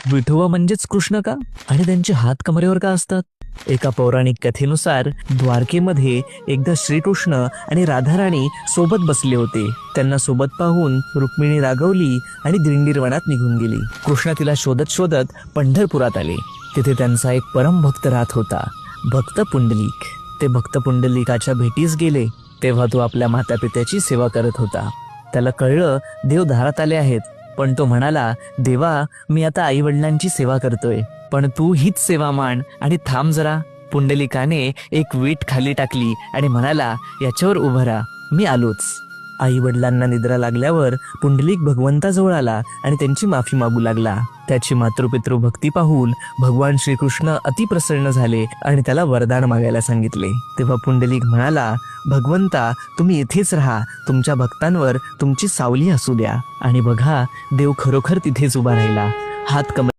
विठोबा म्हणजेच कृष्ण का? आणि त्यांचे हात कमरेवर का असतात? एका पौराणिक कथेनुसार द्वारकेमध्ये एकदा श्रीकृष्ण आणि राधाराणी सोबत बसले होते. त्यांना सोबत पाहून रुक्मिणी रागवली आणि दिंडीर वनात निघून गेली. कृष्ण तिला शोधत शोधत पंढरपुरात आले. तिथे त्यांचा एक परम भक्त राहत होता, भक्त पुंडलिक. ते भक्त पुंडलिकाच्या भेटीस गेले तेव्हा तो आपल्या मातापित्याची सेवा करत होता. त्याला कळलं देव दारात आले आहेत, पण तो म्हणाला, देवा मी आता आई वडिलांची सेवा करतोय, पण तू हीच सेवा मान आणि थांब जरा. पुंडलिकाने एक वीट खाली टाकली आणि म्हणाला, याच्यावर उभं राहा, मी आलोच. आई वडिलांना निद्रा लागल्यावर पुंडलिक भगवंताजवळ आला आणि त्यांची माफी मागू लागला. त्याची मातृपितृ भक्ती पाहून भगवान श्रीकृष्ण अतिप्रसन्न झाले आणि त्याला वरदान मागायला सांगितले. तेव्हा पुंडलिक म्हणाला, भगवंता तुम्ही इथेच राहा, तुमच्या भक्तांवर तुमची सावली असू द्या. आणि बघा, देव खरोखर तिथेच उभा राहिला, हात कमर